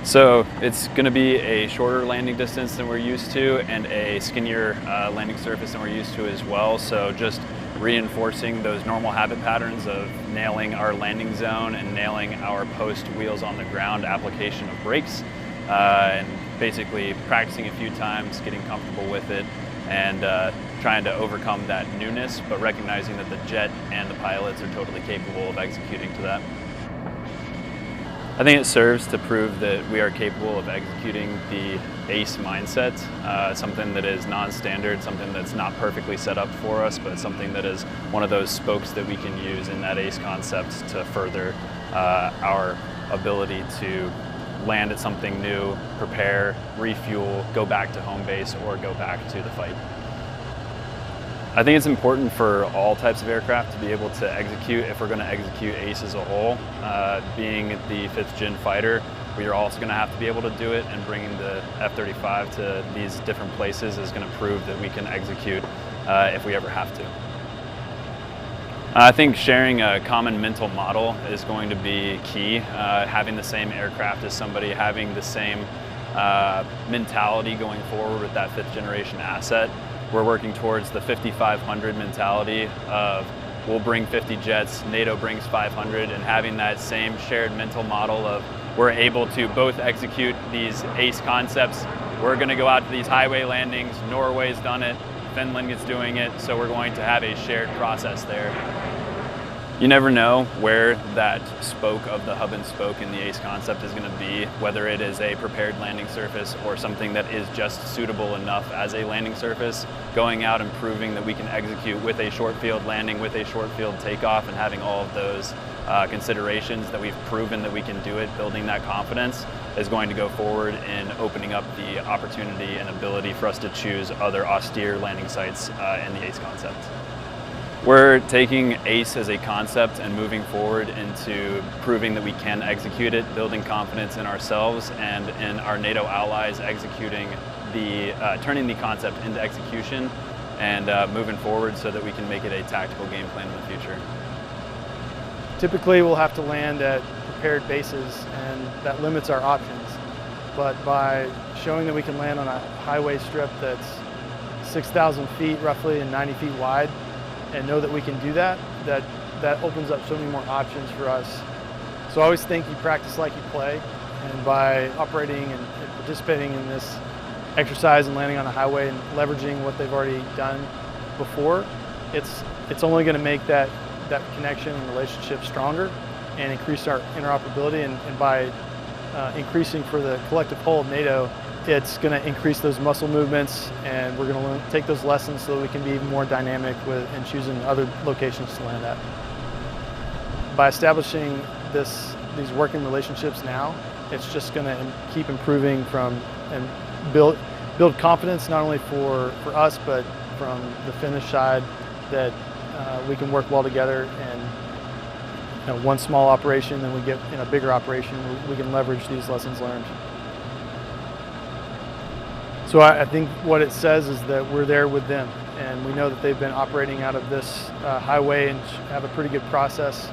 So it's going to be a shorter landing distance than we're used to and a skinnier landing surface than we're used to as well. So just reinforcing those normal habit patterns of nailing our landing zone and nailing our post wheels on the ground application of brakes, and basically practicing a few times, getting comfortable with it, and trying to overcome that newness, but recognizing that the jet and the pilots are totally capable of executing to that. I think it serves to prove that we are capable of executing the ACE mindset, something that is non-standard, something that's not perfectly set up for us, but something that is one of those spokes that we can use in that ACE concept to further our ability to land at something new, prepare, refuel, go back to home base, or go back to the fight. I think it's important for all types of aircraft to be able to execute if we're going to execute ACE as a whole. Being the 5th gen fighter, we are also going to have to be able to do it, and bringing the F-35 to these different places is going to prove that we can execute if we ever have to. I think sharing a common mental model is going to be key. Having the same aircraft as somebody, having the same mentality going forward with that 5th generation asset. We're working towards the 5,500 mentality of we'll bring 50 jets, NATO brings 500, and having that same shared mental model of we're able to both execute these ACE concepts. We're going to go out to these highway landings. Norway's done it, Finland is doing it, so we're going to have a shared process there. You never know where that spoke of the hub and spoke in the ACE concept is going to be, whether it is a prepared landing surface or something that is just suitable enough as a landing surface. Going out and proving that we can execute with a short field landing, with a short field takeoff, and having all of those considerations that we've proven that we can do it, building that confidence is going to go forward in opening up the opportunity and ability for us to choose other austere landing sites in the ACE concept. We're taking ACE as a concept and moving forward into proving that we can execute it, building confidence in ourselves and in our NATO allies, executing turning the concept into execution, and moving forward so that we can make it a tactical game plan in the future. Typically we'll have to land at prepared bases, and that limits our options. But by showing that we can land on a highway strip that's 6,000 feet roughly and 90 feet wide, and know that we can do that, that opens up so many more options for us. So I always think you practice like you play, and by operating and participating in this exercise and landing on a highway and leveraging what they've already done before, it's only going to make that connection and relationship stronger and increase our interoperability, and by increasing for the collective whole of NATO, it's going to increase those muscle movements, and we're going to take those lessons so that we can be even more dynamic in choosing other locations to land at. By establishing these working relationships now, it's just going to keep improving and build confidence not only for us but from the Finnish side, that we can work well together, and one small operation, then we get in a bigger operation, we can leverage these lessons learned. So I think what it says is that we're there with them, and we know that they've been operating out of this highway and have a pretty good process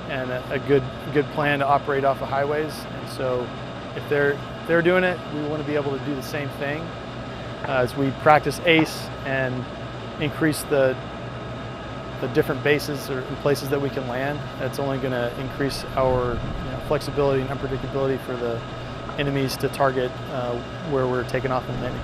and a good plan to operate off of highways. And so if they're doing it, we want to be able to do the same thing as we practice ACE and increase the different bases or places that we can land. That's only going to increase our flexibility and unpredictability for the enemies to target where we're taking off and landing.